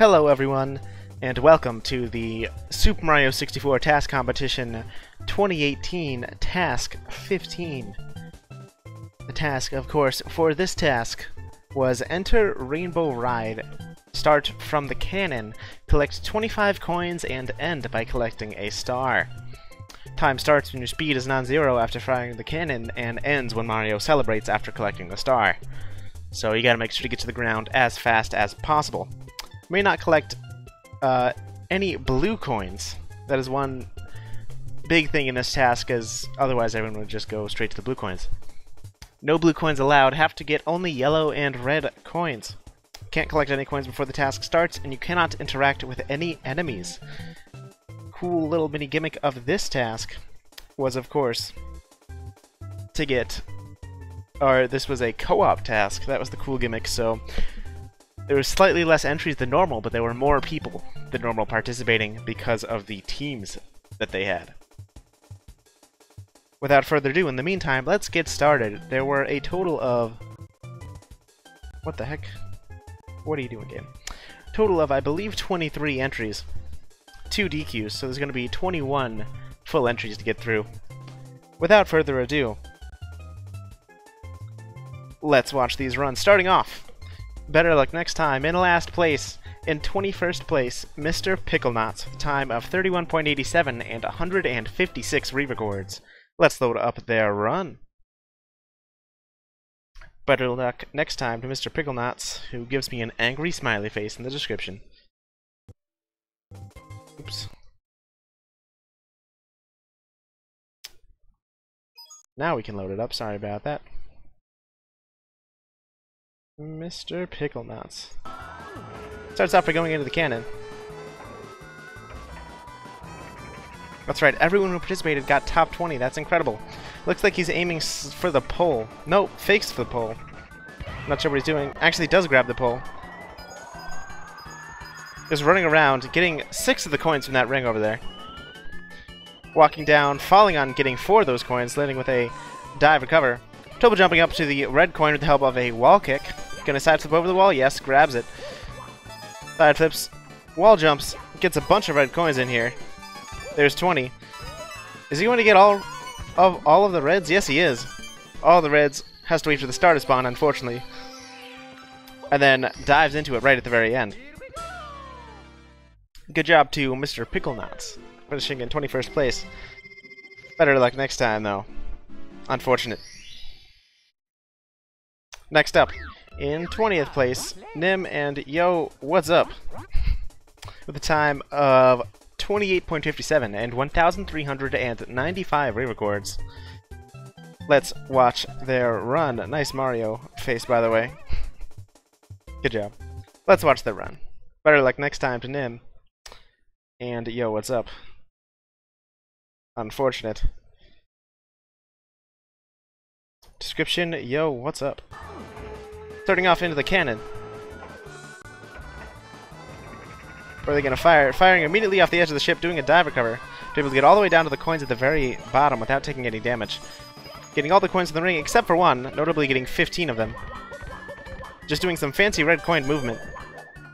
Hello everyone, and welcome to the Super Mario 64 Task Competition 2018 Task 15. The task, of course, for this task was enter Rainbow Ride, start from the cannon, collect 25 coins, and end by collecting a star. Time starts when your speed is non-zero after firing the cannon, and ends when Mario celebrates after collecting the star. So you gotta make sure to get to the ground as fast as possible. May not collect any blue coins. That is one big thing in this task, as otherwise everyone would just go straight to the blue coins. No blue coins allowed. Have to get only yellow and red coins. Can't collect any coins before the task starts, and you cannot interact with any enemies. Cool little mini gimmick of this task was, of course, to get... this was a co-op task. That was the cool gimmick, so... there were slightly less entries than normal, but there were more people than normal participating because of the teams that they had. Without further ado, in the meantime, let's get started. There were a total of... what the heck? What are you doing, game? Total of, I believe, 23 entries. 2 DQs, so there's going to be 21 full entries to get through. Without further ado, let's watch these runs. Starting off, better luck next time. In last place, in 21st place, Mr. Pickleknots, with a time of 31.87 and 156 re-records. Let's load up their run. Better luck next time to Mr. Pickleknots, who gives me an angry smiley face in the description. Oops. Now we can load it up, sorry about that. Mr. Pickleknots. Starts off by going into the cannon. That's right, everyone who participated got top 20. That's incredible. Looks like he's aiming for the pole. No, fakes for the pole. Not sure what he's doing. Actually, does grab the pole. Just running around, getting 6 of the coins from that ring over there. Walking down, falling on getting 4 of those coins, landing with a dive recover. Double jumping up to the red coin with the help of a wall kick. Gonna side flip over the wall? Yes, grabs it. Side flips, wall jumps, gets a bunch of red coins in here. There's 20. Is he going to get all of the reds? Yes, he is. All the reds. Has to wait for the star to spawn, unfortunately. And then dives into it right at the very end. Good job to Mr. Pickleknots, finishing in 21st place. Better luck next time, though. Unfortunate. Next up, in 20th place, Nim and Yo, what's up? With a time of 28.57 and 1,395 re-records. Let's watch their run. Nice Mario face, by the way. Good job. Let's watch their run. Better luck next time to Nim. And Yo, what's up? Unfortunate. Description, Yo, what's up? Starting off into the cannon. Where are they going to fire? Firing immediately off the edge of the ship, doing a dive recover. To be able to get all the way down to the coins at the very bottom without taking any damage. Getting all the coins in the ring except for one, notably getting 15 of them. Just doing some fancy red coin movement.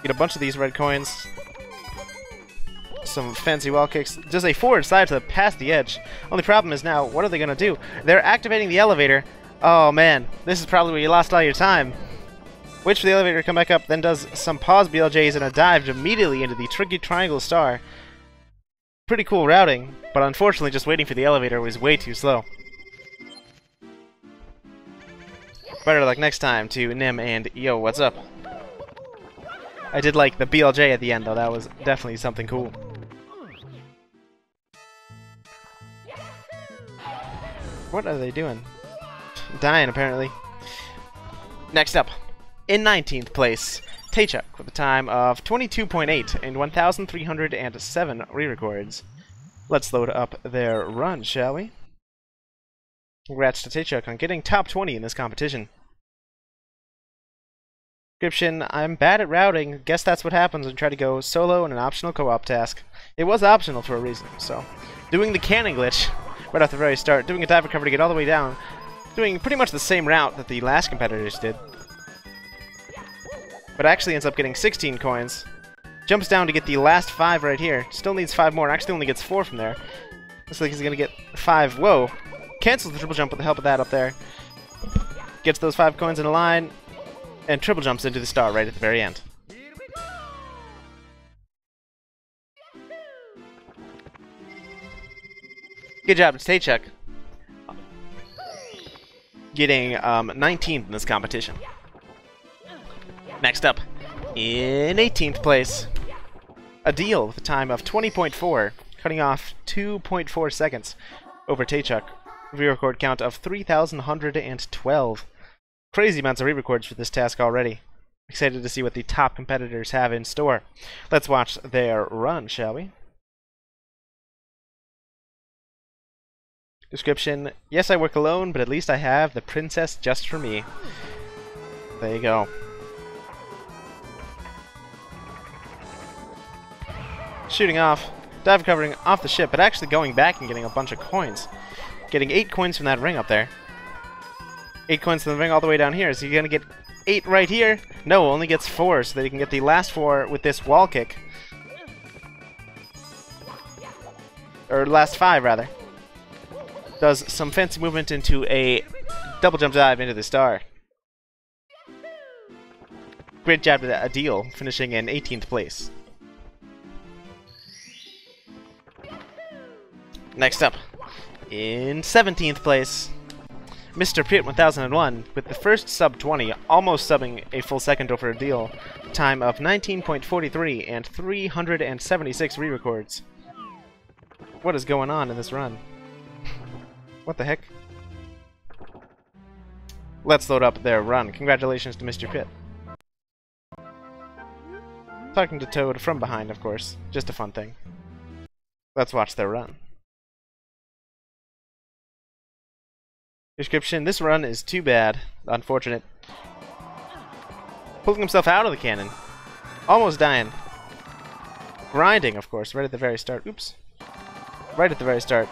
Get a bunch of these red coins. Some fancy wall kicks. Just a forward side flip past the edge. Only problem is now, what are they going to do? They're activating the elevator. Oh man, this is probably where you lost all your time. Waits for the elevator to come back up, then does some pause BLJs and a dive immediately into the tricky triangle star. Pretty cool routing, but unfortunately just waiting for the elevator was way too slow. Better luck next time to Nim and Yo, what's up? I did like the BLJ at the end though, that was definitely something cool. What are they doing? Dying, apparently. Next up, in 19th place, Taychuk with a time of 22.8 and 1,307 re-records. Let's load up their run, shall we? Congrats to Taychuk on getting top 20 in this competition. Description, I'm bad at routing. Guess that's what happens when you try to go solo in an optional co-op task. It was optional for a reason, so. Doing the cannon glitch right off the very start, doing a dive recovery to get all the way down, doing pretty much the same route that the last competitors did. But actually ends up getting 16 coins Jumps down to get the last 5 right here. Still needs 5 more. Actually only gets 4 from there. Looks like he's going to get 5. Whoa. Cancels the triple jump with the help of that up there. Gets those 5 coins in a line. And triple jumps into the star right at the very end. Good job, it's Taychuk. Getting 19th in this competition. Next up, in 18th place, Adil with a time of 20.4, cutting off 2.4 seconds over Taychuk. Re-record count of 3,112. Crazy amounts of re-records for this task already. Excited to see what the top competitors have in store. Let's watch their run, shall we? Description: yes, I work alone, but at least I have the princess just for me. There you go. Shooting off, dive covering off the ship, but actually going back and getting a bunch of coins. Getting 8 coins from that ring up there. 8 coins from the ring all the way down here. So you're going to get 8 right here? No, only gets 4, so that you can get the last 4 with this wall kick. Or last 5, rather. Does some fancy movement into a double jump dive into the star. Great job to Adil, finishing in 18th place. Next up, in 17th place, Mr. Pitt 1001 with the first sub 20, almost subbing a full second over Adil. Time of 19.43 and 376 re-records. What is going on in this run? What the heck? Let's load up their run. Congratulations to Mr. Pitt. Talking to Toad from behind, of course. Just a fun thing. Let's watch their run. Description: this run is too bad. Unfortunate. Pulling himself out of the cannon. Almost dying. Grinding, of course, right at the very start. Oops. Right at the very start.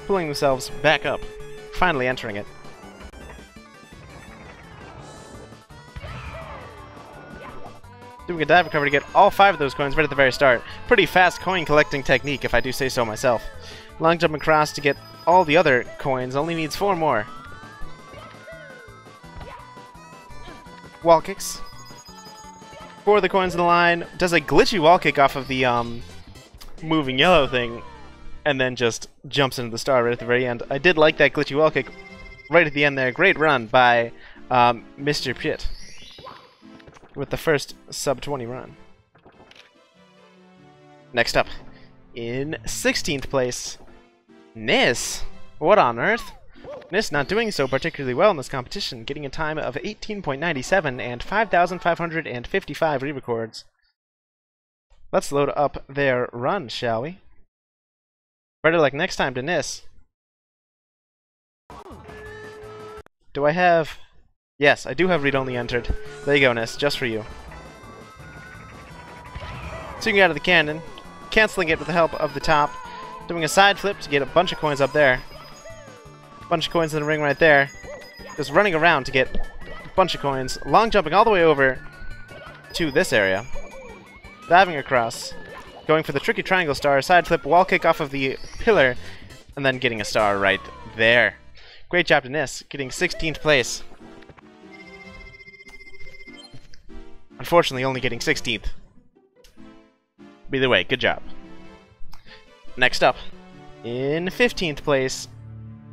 Pulling themselves back up. Finally entering it. Doing a dive recovery to get all 5 of those coins right at the very start. Pretty fast coin collecting technique, if I do say so myself. Long jump across to get all the other coins. Only needs 4 more. Wall kicks. 4 of the coins in the line. Does a glitchy wall kick off of the moving yellow thing. And then just jumps into the star right at the very end. I did like that glitchy wall kick right at the end there. Great run by Mr. Pitt with the first sub 20 run. Next up, in 16th place, Nis. What on earth? Nis not doing so particularly well in this competition, getting a time of 18.97 and 5,555 re-records. Let's load up their run, shall we? Better luck next time to Nis. Do I have... Yes, I do have read-only entered. There you go, Nis, just for you. Swinging out of the cannon, canceling it with the help of the top, doing a side flip to get a bunch of coins up there. A bunch of coins in the ring right there. Just running around to get a bunch of coins, long jumping all the way over to this area. Diving across. Going for the tricky triangle star, side flip, wall kick off of the pillar, and then getting a star right there. Great job to Nis, getting 16th place. Unfortunately, only getting 16th. Either way, good job. Next up, in 15th place,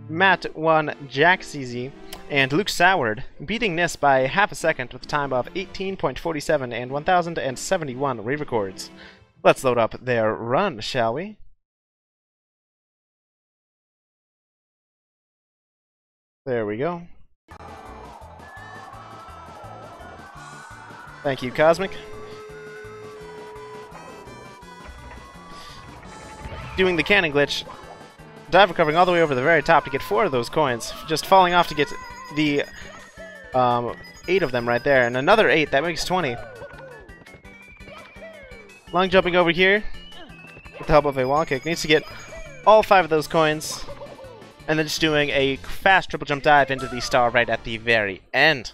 Matt won Jack CeeSZee and Luke Soward, beating Nis by half a second with a time of 18.47 and 1,071 re-records. Let's load up their run, shall we? There we go. Thank you, Kosmic. Doing the cannon glitch. Dive recovering all the way over the very top to get 4 of those coins. Just falling off to get the 8 of them right there. And another 8, that makes 20. Long jumping over here with the help of a wall kick. Needs to get all 5 of those coins. And then just doing a fast triple jump dive into the star right at the very end.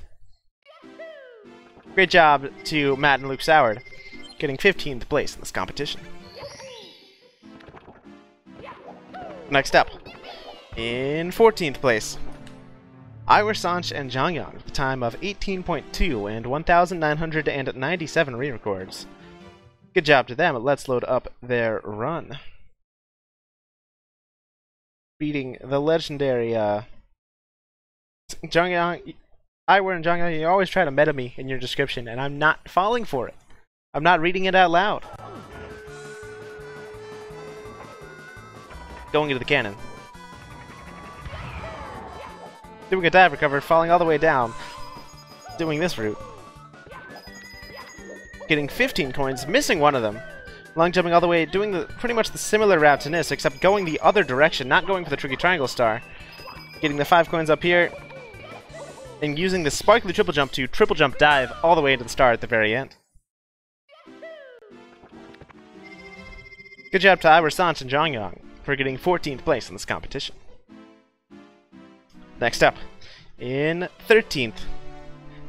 Great job to Matt and Luke Soward. getting 15th place in this competition. Next up, in 14th place, Iwer, Sonsch, and Jongyon with a time of 18.2 and 1,997 re-records. Good job to them. Let's load up their run. Beating the legendary Jongyon, Iwer and Jongyon. You always try to meta me in your description, and I'm not falling for it. I'm not reading it out loud. Going into the cannon. Doing a dive recover, falling all the way down. Doing this route. Getting 15 coins, missing one of them. Long jumping all the way, doing pretty much the similar route to this, except going the other direction, not going for the tricky triangle star. Getting the 5 coins up here, and using the sparkly triple jump to triple jump dive all the way into the star at the very end. Good job to Iwer, Sonsch, and Jongyon for getting 14th place in this competition. Next up, in 13th,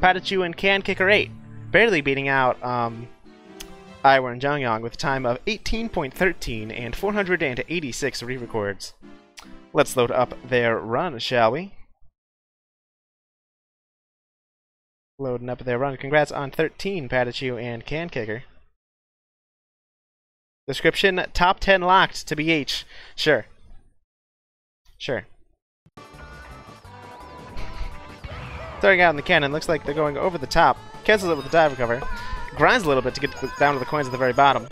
Padacuw Cankicker8, barely beating out Iwer and Jongyon with a time of 18.13 and 486 re-records. Let's load up their run, shall we? Loading up their run. Congrats on 13, Padacuw and Cankicker. Description, top 10 locked to BH. Sure. Sure. Starting out in the cannon, looks like they're going over the top. Cancels it with the dive recover. Grinds a little bit to get down to the coins at the very bottom.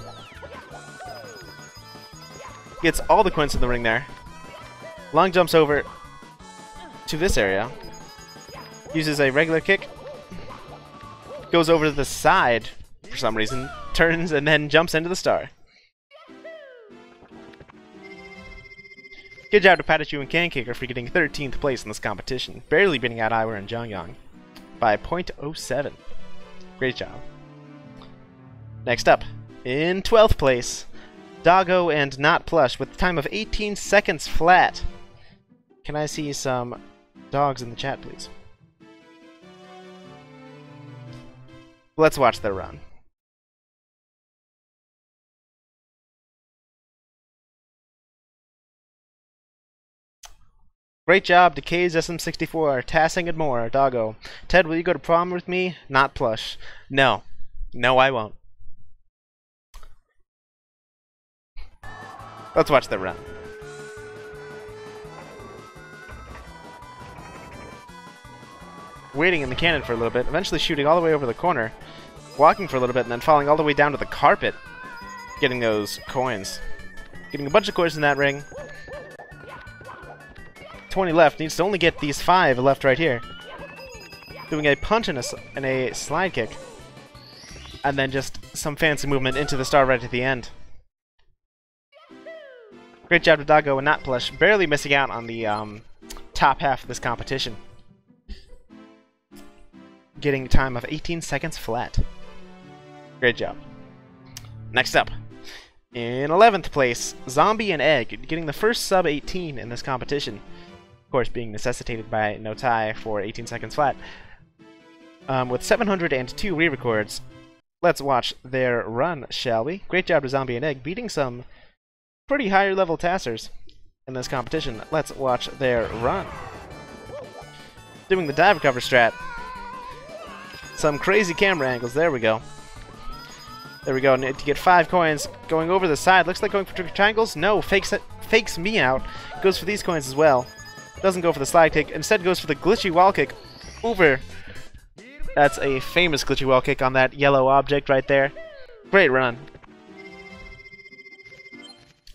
Gets all the coins in the ring there. Long jumps over to this area. Uses a regular kick. Goes over to the side for some reason. Turns and then jumps into the star. Good job to Padacuw and Cankicker for getting 13th place in this competition, barely beating out Iwer and Jongyon by 0.07. Great job. Next up, in 12th place, Doggo and Not Plush with a time of 18 seconds flat. Can I see some dogs in the chat, please? Let's watch their run. Great job to K's SM64, Tassing and more, Doggo. Ted, will you go to prom with me? Not Plush. No. No, I won't. Let's watch the run. Waiting in the cannon for a little bit, eventually shooting all the way over the corner, walking for a little bit, and then falling all the way down to the carpet, getting those coins. Getting a bunch of coins in that ring. 20 left, needs to only get these 5 left right here. Doing a punch and a slide kick. And then just some fancy movement into the star right at the end. Great job to Doggo and Not Plush, barely missing out on the top half of this competition. Getting a time of 18 seconds flat. Great job. Next up, in 11th place, Zombie and Egg, getting the first sub 18 in this competition. Of course, being necessitated by no tie for 18 seconds flat. With 702 re-records, let's watch their run, shall we? Great job to Zombie and Egg, beating some pretty higher level tassers in this competition. Let's watch their run. Doing the dive recover strat. Some crazy camera angles. There we go. There we go. Need to get 5 coins. Going over the side. Looks like going for tricky triangles. No, fakes me out. Goes for these coins as well. Doesn't go for the slide kick. Instead goes for the glitchy wall kick over. That's a famous glitchy wall kick on that yellow object right there. Great run.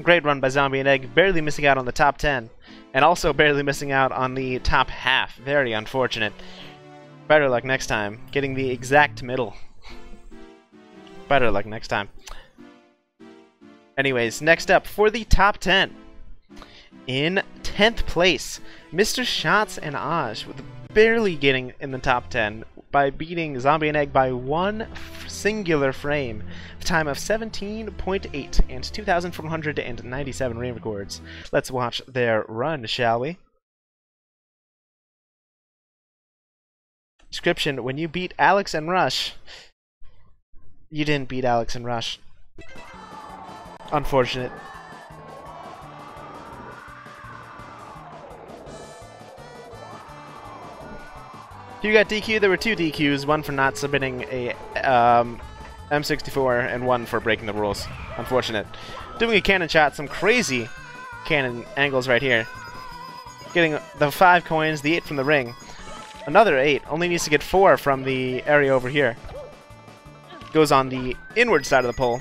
Great run by Zombie and Egg. Barely missing out on the top 10. And also barely missing out on the top half. Very unfortunate. Better luck next time. Getting the exact middle. Better luck next time. Anyways, next up for the top 10. In 10th place, Mr. Shots and Aj with barely getting in the top 10 by beating Zombie and Egg by 1 singular frame. The time of 17.8 and 2,497 rain records. Let's watch their run, shall we? Description: when you beat Alex and Rush, You didn't beat Alex and Rush. Unfortunate. You got DQ. There were 2 DQs, one for not submitting a M64 and one for breaking the rules. Unfortunate. Doing a cannon shot, some crazy cannon angles right here. Getting the 5 coins, the 8 from the ring. Another 8. Only needs to get 4 from the area over here. Goes on the inward side of the pole.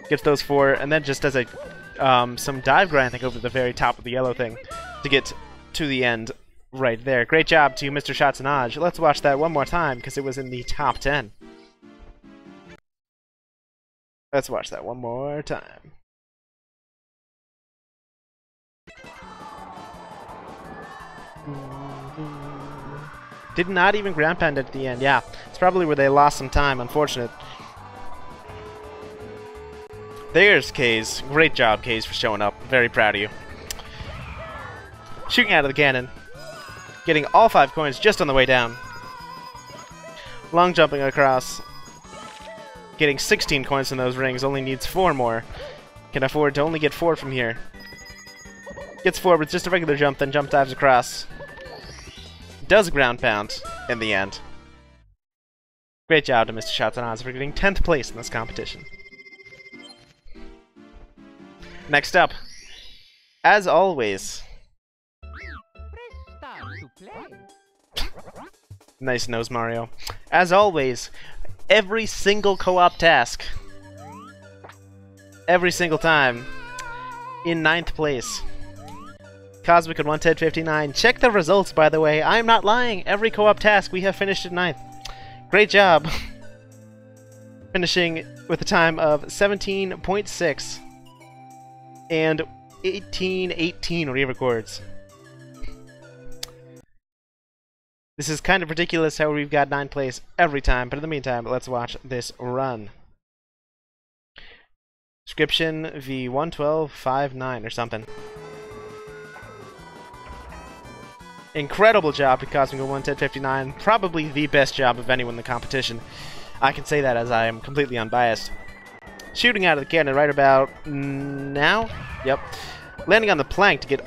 Gets those 4, and then just does a some dive grind, I think, over the very top of the yellow thing to get to the end right there. Great job to Mr. Shatsanaj. Let's watch that one more time because it was in the top 10. Let's watch that one more time. Did not even ground pound at the end. Yeah, it's probably where they lost some time. Unfortunate. There's Kaze. Great job, Kaze, for showing up. Very proud of you. Shooting out of the cannon. Getting all 5 coins just on the way down. Long jumping across. Getting 16 coins from those rings. Only needs 4 more. Can afford to only get 4 from here. Gets 4 with just a regular jump, then jump dives across. Does ground pound in the end. Great job to Mr. Shatsanaz for getting 10th place in this competition. Next up, as always. Nice nose, Mario. As always, every single co-op task, every single time, in 9th place. Kosmic and 11059. Check the results, by the way. I'm not lying. Every co-op task we have finished in 9th. Great job. Finishing with a time of 17.6 and 1818 re-records. This is kind of ridiculous how we've got 9th place every time, but in the meantime, let's watch this run. Description V11259 or something. Incredible job to Kosmic 11059. Probably the best job of anyone in the competition. I can say that as I am completely unbiased. Shooting out of the cannon right about now. Yep. Landing on the plank to get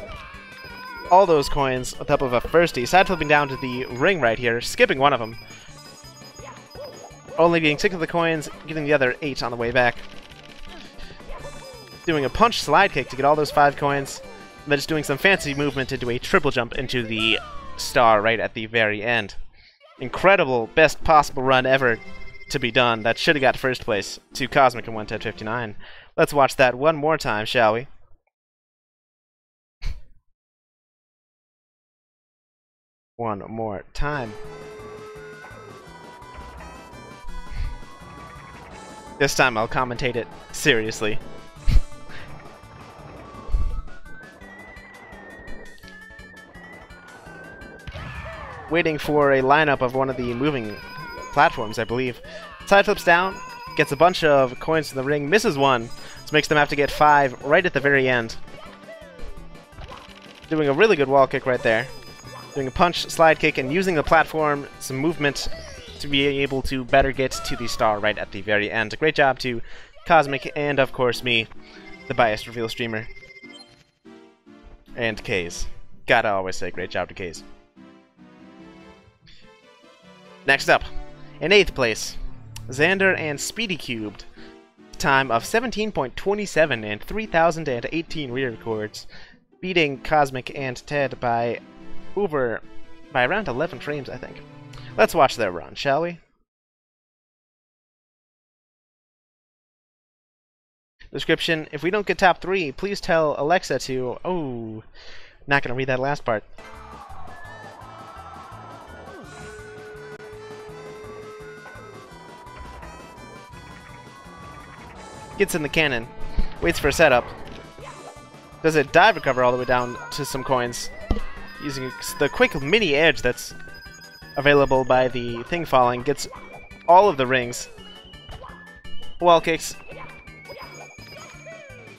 all those coins on top of a firstie. Side flipping down to the ring right here. Skipping one of them. Only getting 6 of the coins. Getting the other 8 on the way back. Doing a punch slide kick to get all those 5 coins. And then just doing some fancy movement into a triple jump into the star right at the very end. Incredible, best possible run ever to be done. That should have got 1st place to Kosmic and 11059. Let's watch that one more time, shall we? One more time. This time I'll commentate it seriously. Waiting for a lineup of one of the moving platforms, I believe. Side flips down, gets a bunch of coins in the ring, misses one, which makes them have to get 5 right at the very end. Doing a really good wall kick right there. Doing a punch, slide kick, and using the platform, some movement to be able to better get to the star right at the very end. A great job to Kosmic and, of course, me, the biased reveal streamer. And Kaze. Gotta always say great job to Kaze. Next up, in 8th place, Xander and Speedy Cubed. Time of 17.27 and 3,018 re-records, beating Kosmic and Ted by around 11 frames, I think. Let's watch their run, shall we? Description: if we don't get top 3, please tell Alexa to... Oh, not gonna read that last part. Gets in the cannon, waits for a setup, does a dive recover all the way down to some coins, using the quick mini edge that's available by the thing falling, gets all of the rings, wall kicks,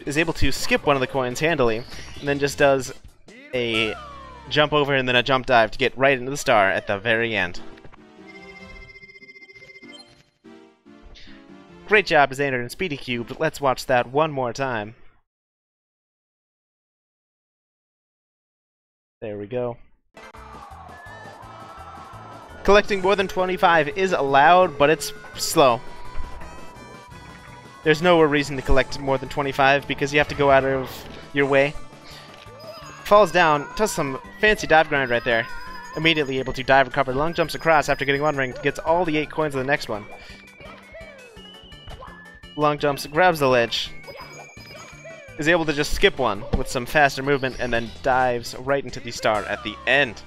is able to skip one of the coins handily, and then just does a jump over and then a jump dive to get right into the star at the very end. Great job to Xander and Padacuw, but let's watch that one more time. There we go. Collecting more than 25 is allowed, but it's slow. There's no reason to collect more than 25 because you have to go out of your way. Falls down, does some fancy dive grind right there. Immediately able to dive, recover, long jumps across after getting one ring, gets all the 8 coins of the next one. Long jumps, grabs the ledge, is able to just skip one with some faster movement, and then dives right into the star at the end.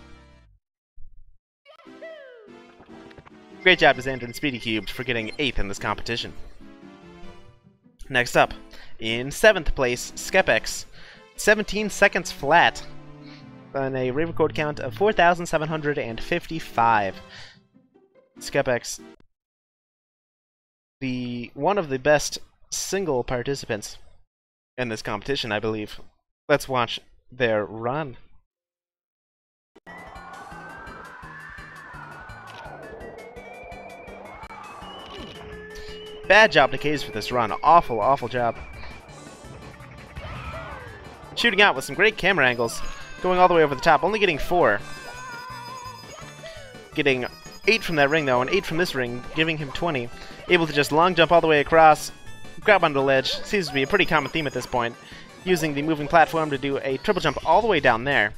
Great job to Xander and Padacuw for getting 8th in this competition. Next up, in 7th place, CeeSZee 17 seconds flat, on a rave record count of 4,755. CeeSZee, one of the best single participants in this competition, I believe. Let's watch their run. Bad job to K's for this run. Awful, awful job. Shooting out with some great camera angles. Going all the way over the top, only getting 4. Getting 8 from that ring, though, and 8 from this ring, giving him 20. Able to just long jump all the way across, grab onto the ledge. Seems to be a pretty common theme at this point. Using the moving platform to do a triple jump all the way down there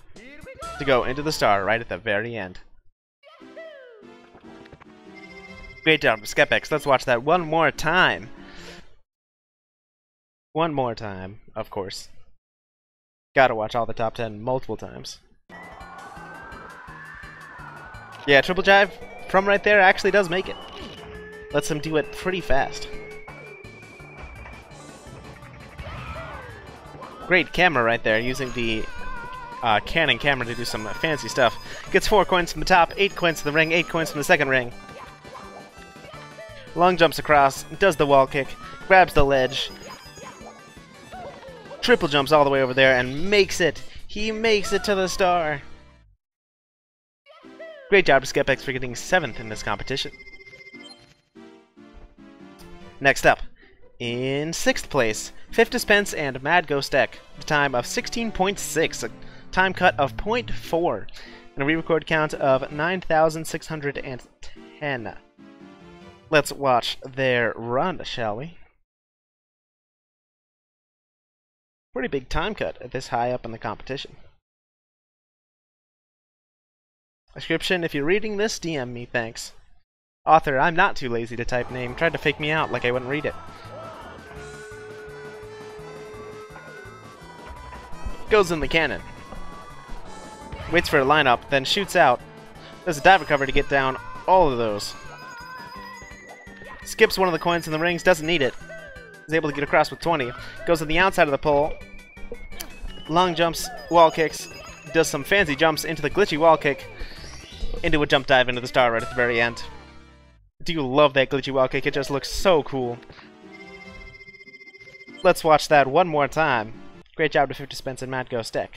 to go into the star right at the very end. Great job, CeeSZee. Let's watch that one more time. One more time, of course. Gotta watch all the top 10 multiple times. Yeah, triple jive from right there actually does make it. Lets him do it pretty fast. Great camera right there, using the Canon camera to do some fancy stuff. Gets 4 coins from the top, 8 coins from the ring, 8 coins from the second ring. Long jumps across, does the wall kick, grabs the ledge, triple jumps all the way over there, and makes it. He makes it to the star. Great job to CeeSZee for getting 7th in this competition. Next up, in 6th place, Fifdspence and Madghostek, the time of 16.6, a time cut of 0.4, and a re-record count of 9,610. Let's watch their run, shall we? Pretty big time cut at this high up in the competition. Description: if you're reading this, DM me, thanks. Author: I'm not too lazy to type name. Tried to fake me out like I wouldn't read it. Goes in the cannon. Waits for a lineup, then shoots out. Does a dive recover to get down all of those. Skips one of the coins in the rings, doesn't need it. Is able to get across with 20. Goes to the outside of the pole. Long jumps, wall kicks. Does some fancy jumps into the glitchy wall kick. Into a jump dive into the star right at the very end. Do you love that glitchy wall kick? It just looks so cool. Let's watch that one more time. Great job to Fifdspence and Madghostek.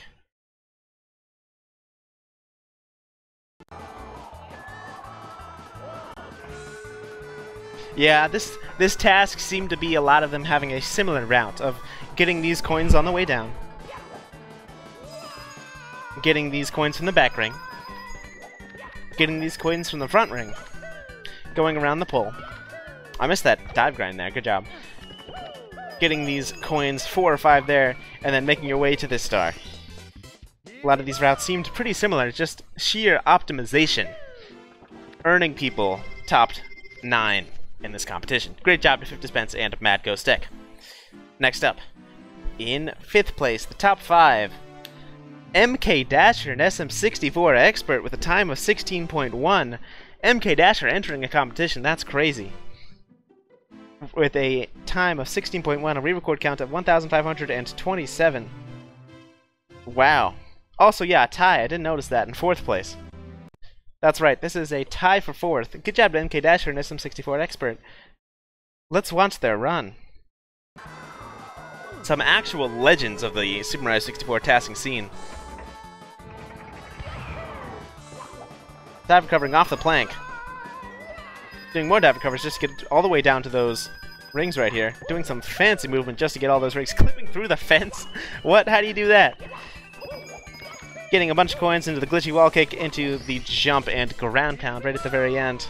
Yeah, this task seemed to be a lot of them having a similar route of getting these coins on the way down, getting these coins from the back ring, getting these coins from the front ring, going around the pole. I missed that dive grind there, good job. Getting these coins 4 or 5 there, and then making your way to this star. A lot of these routes seemed pretty similar, just sheer optimization. Earning people topped 9 in this competition. Great job to Fifdspence and Madghostek. Next up, in 5th place, the top 5, MKDasher and SM64 Expert with a time of 16.1. MKDasher entering a competition, that's crazy. With a time of 16.1, a re-record count of 1,527. Wow. Also, yeah, a tie, I didn't notice that, in 4th place. That's right, this is a tie for 4th. Good job to MKDasher and SM64 Expert. Let's watch their run. Some actual legends of the Super Mario 64 tasking scene. Dive recovering off the plank. Doing more dive recovers just to get all the way down to those rings right here. Doing some fancy movement just to get all those rings. Clipping through the fence? What? How do you do that? Getting a bunch of coins into the glitchy wall kick, into the jump and ground pound right at the very end.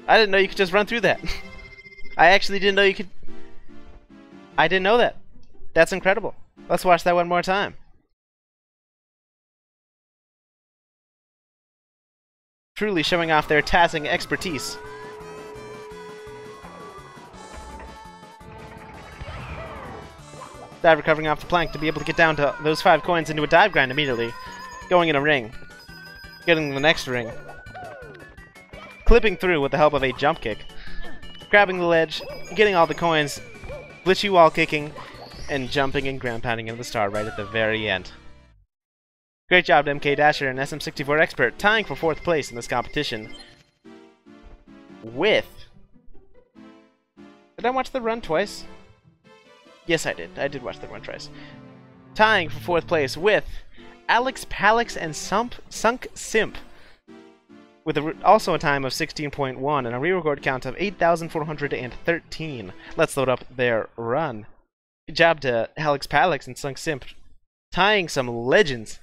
I didn't know you could just run through that. I actually didn't know you could... I didn't know that. That's incredible. Let's watch that one more time. Truly showing off their TASing expertise. Dive recovering off the plank to be able to get down to those 5 coins into a dive grind immediately. Going in a ring. Getting the next ring. Clipping through with the help of a jump kick. Grabbing the ledge, getting all the coins, glitchy wall kicking, and jumping and ground pounding into the star right at the very end. Great job to MKDasher and SM64 Expert, tying for 4th place in this competition. With... Did I watch the run twice? Yes, I did. I did watch the run twice. Tying for 4th place with AlexPalix1 SunkSimp. With also a time of 16.1 and a re-record count of 8,413. Let's load up their run. Good job to AlexPalix1 SunkSimp, tying some legends.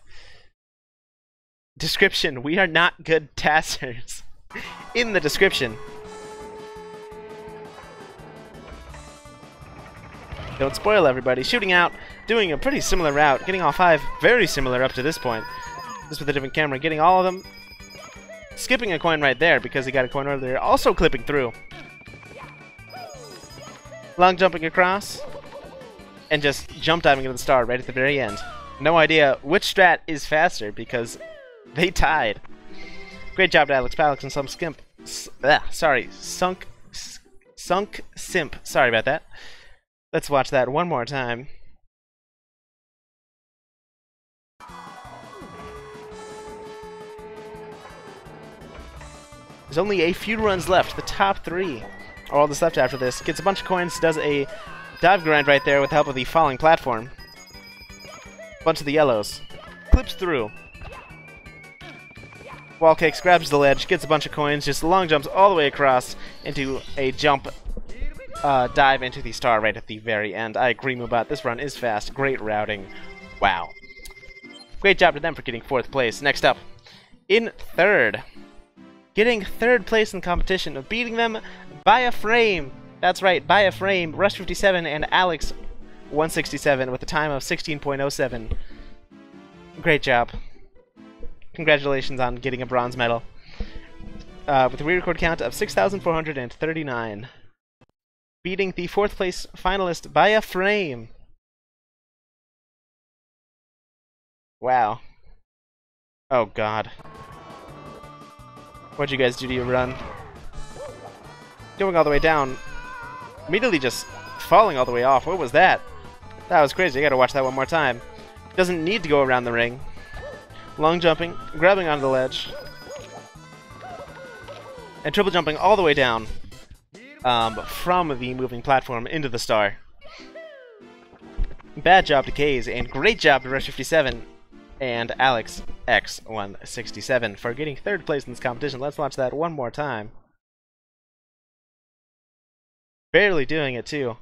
Description: we are not good tassers. In the description. Don't spoil everybody. Shooting out, doing a pretty similar route, getting all 5 very similar up to this point. Just with a different camera, getting all of them. Skipping a coin right there because he got a coin earlier. Also clipping through. Long jumping across. And just jump diving into the star right at the very end. No idea which strat is faster because they tied. Great job to AlexPalix1 SunkSimp. SunkSimp. Sorry about that. Let's watch that one more time. There's only a few runs left. The top 3 are all that's left after this. Gets a bunch of coins, does a dive grind right there with the help of the falling platform. Bunch of the yellows. Clips through. Wall kicks, grabs the ledge, gets a bunch of coins, just long jumps all the way across into a jump dive into the star right at the very end. I agree, Mubot. This run is fast. Great routing. Wow. Great job to them for getting 4th place. Next up, in 3rd. Getting 3rd place in the competition, beating them by a frame. That's right, by a frame. Rush57 and AleXx167 with a time of 16.07. Great job. Congratulations on getting a bronze medal. With a re-record count of 6,439. Beating the 4th place finalist by a frame. Wow. Oh god. What'd you guys do to your run? Going all the way down. Immediately just falling all the way off. What was that? That was crazy. I gotta watch that one more time. Doesn't need to go around the ring. Long jumping, grabbing onto the ledge. And triple jumping all the way down. From the moving platform into the star. Bad job to K's, and great job to Rush57 and AleXx167 for getting 3rd place in this competition. Let's watch that one more time. Barely doing it too.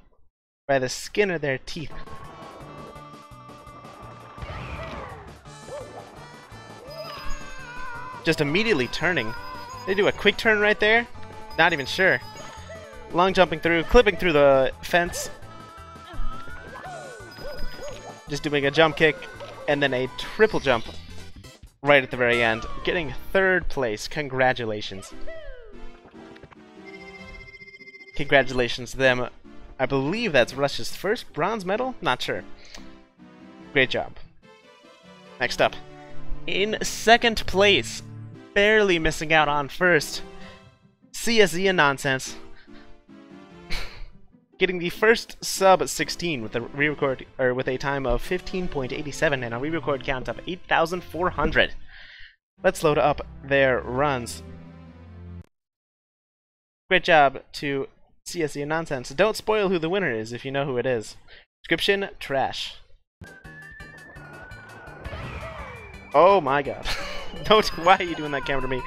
By the skin of their teeth. Just immediately turning. They do a quick turn right there? Not even sure. Long jumping through, clipping through the fence. Just doing a jump kick and then a triple jump right at the very end. Getting 3rd place. Congratulations. Congratulations to them. I believe that's Rush's first bronze medal? Not sure. Great job. Next up. In 2nd place. Barely missing out on 1st. CeeSZee Non5en5e. Getting the first sub 16 with a re-record with a time of 15.87 and a re-record count of 8,400. Let's load up their runs. Great job to CeeSZee Non5en5e. Don't spoil who the winner is if you know who it is. Description: trash. Oh my god. Why are you doing that camera to me?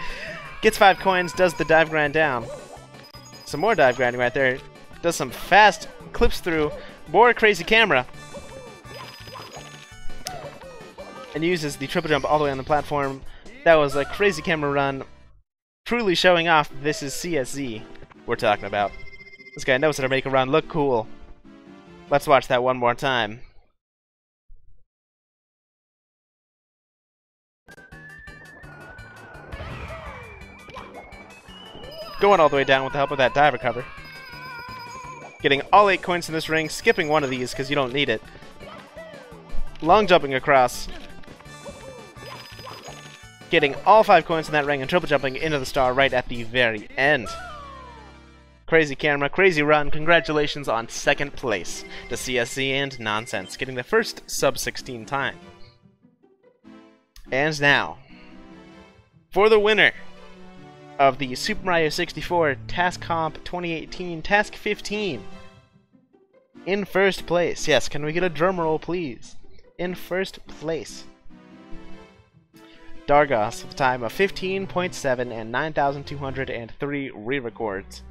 Gets 5 coins, does the dive grind down. some more dive grinding right there. Does some fast clips through, more crazy camera. And uses the triple jump all the way on the platform. That was a crazy camera run. Truly showing off this is CeeSZee we're talking about. This guy knows how to make a run look cool. Let's watch that one more time. Going all the way down with the help of that dive recover. Getting all 8 coins in this ring, skipping one of these because you don't need it. Long jumping across. Getting all 5 coins in that ring and triple jumping into the star right at the very end. Crazy camera, crazy run. Congratulations on 2nd place to CeeSZee and Nonsense, getting the first sub-16 time. And now, for the winner of the Super Mario 64 Task Comp 2018 Task 15. In first place, yes, can we get a drum roll, please? In first place, Dargos with a time of 15.7 and 9,203 re-records.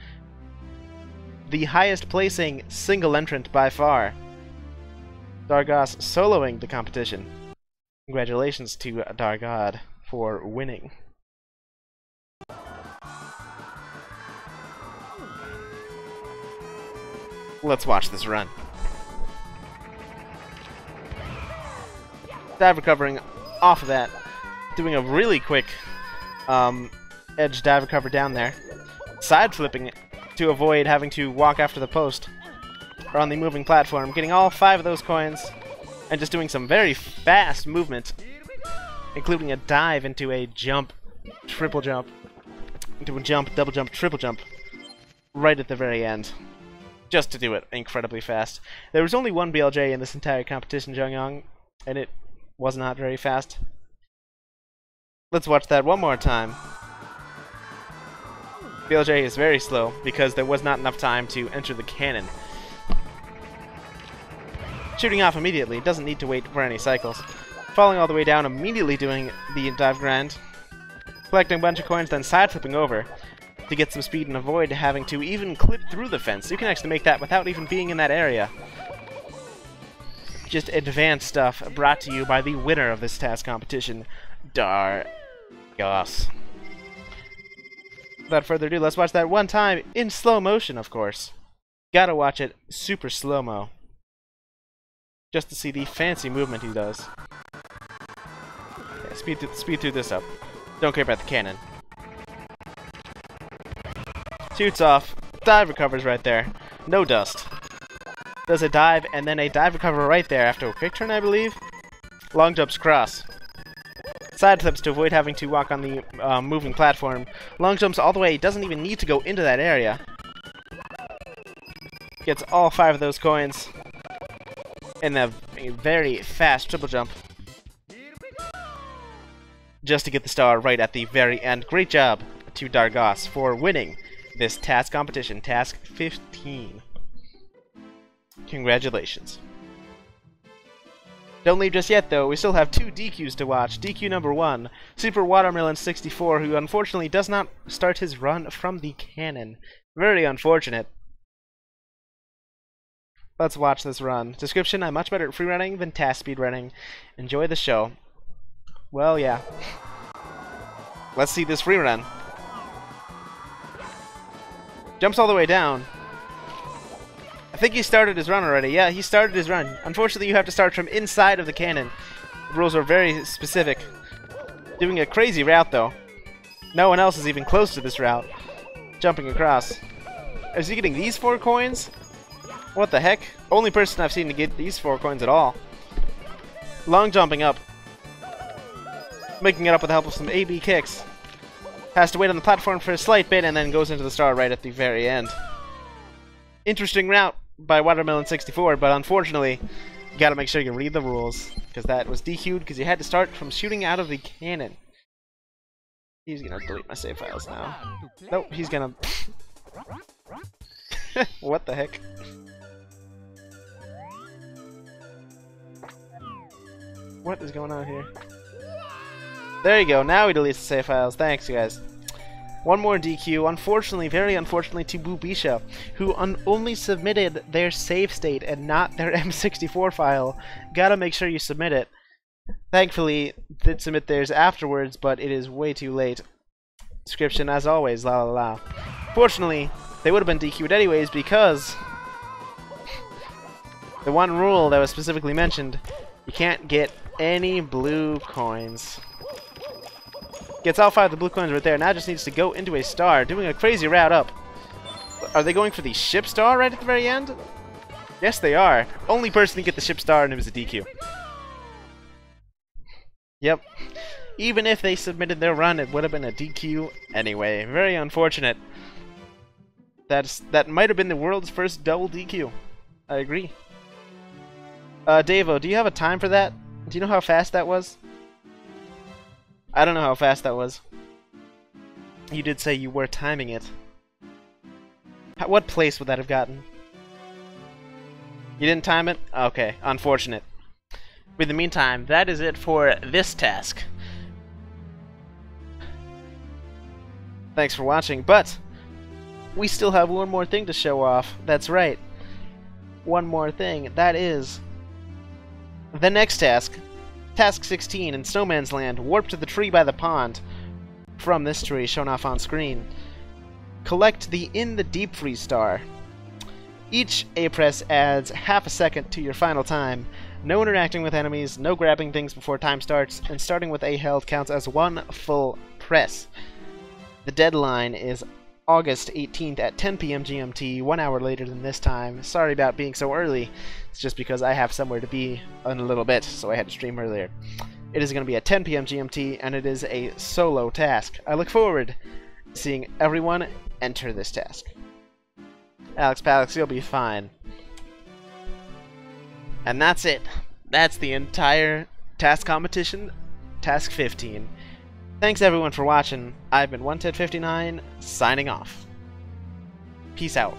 The highest placing single entrant by far. Dargos soloing the competition. Congratulations to Dargod for winning. Let's watch this run. Dive recovering off of that. Doing a really quick edge dive recover down there. Side flipping to avoid having to walk after the post. Or on the moving platform. Getting all 5 of those coins. And just doing some very fast movement. Including a dive into a jump, triple jump. Into a jump, double jump, triple jump. Right at the very end. Just to do it incredibly fast. There was only one BLJ in this entire competition, Jongyon, and it was not very fast. Let's watch that one more time. BLJ is very slow because there was not enough time to enter the cannon. Shooting off immediately, doesn't need to wait for any cycles. Falling all the way down, immediately doing the dive grind. Collecting a bunch of coins, then side flipping over to get some speed and avoid having to even clip through the fence. You can actually make that without even being in that area. Just advanced stuff brought to you by the winner of this task competition, Dargos. Without further ado, let's watch that one time in slow motion, of course. Gotta watch it super slow-mo. Just to see the fancy movement he does. Yeah, speed through this up. Don't care about the cannon. Shoots off, dive recovers right there. No dust. Does a dive and then a dive recover right there after a quick turn, I believe. Long jumps across. Side flips to avoid having to walk on the moving platform. Long jumps all the way, doesn't even need to go into that area. Gets all 5 of those coins. And a very fast triple jump. Just to get the star right at the very end. Great job to Dargos for winning this task competition, Task 15. Congratulations. Don't leave just yet, though. We still have 2 DQs to watch. DQ number 1, Super Watermelon64, who unfortunately does not start his run from the cannon. Very unfortunate. Let's watch this run. Description: I'm much better at free running than task speed running. Enjoy the show. Well, yeah. Let's see this free run. Jumps all the way down. I think he started his run already. Yeah, he started his run. Unfortunately, you have to start from inside of the cannon. The rules are very specific. Doing a crazy route, though. No one else is even close to this route. Jumping across. Is he getting these 4 coins? What the heck? Only person I've seen to get these 4 coins at all. Long jumping up. Making it up with the help of some AB kicks. Has to wait on the platform for a slight bit and then goes into the star right at the very end. Interesting route by Watermelon64, but unfortunately, you gotta make sure you read the rules, because that was DQ'd because you had to start from shooting out of the cannon. He's gonna delete my save files now. Nope, he's gonna... What the heck? What is going on here? There you go, now he deletes the save files. Thanks, guys. One more DQ, unfortunately, very unfortunately, to Bubisha, who only submitted their save state and not their M64 file. Gotta make sure you submit it. Thankfully, did submit theirs afterwards, but it is way too late. Description, as always, la la la. Fortunately, they would have been DQ'd anyways because the one rule that was specifically mentioned, you can't get any blue coins. Gets all 5 of the blue coins right there. Now just needs to go into a star, doing a crazy route up. Are they going for the ship star right at the very end? Yes, they are. Only person to get the ship star, and it was a DQ. Yep. Even if they submitted their run, it would have been a DQ anyway. Very unfortunate. That might have been the world's first double DQ. I agree. Davo, do you have a time for that? Do you know how fast that was? I don't know how fast that was. You did say you were timing it. What place would that have gotten? You didn't time it? Okay, unfortunate. In the meantime, that is it for this task. Thanks for watching, but we still have one more thing to show off. That's right. One more thing. That is the next task. Task 16 in Snowman's Land. Warp to the tree by the pond. From this tree, shown off on screen. Collect the In the Deep Freeze star. Each A-press adds half a second to your final time. No interacting with enemies, no grabbing things before time starts, and starting with A held counts as one full press. The deadline is August 18th at 10 p.m. GMT, 1 hour later than this time. Sorry about being so early. It's just because I have somewhere to be in a little bit, so I had to stream earlier. It is going to be at 10 p.m. GMT, and it is a solo task. I look forward to seeing everyone enter this task. AlexPalix, you'll be fine. And that's it. That's the entire task competition, Task 15. Thanks everyone for watching. I've been OneTed59, signing off. Peace out.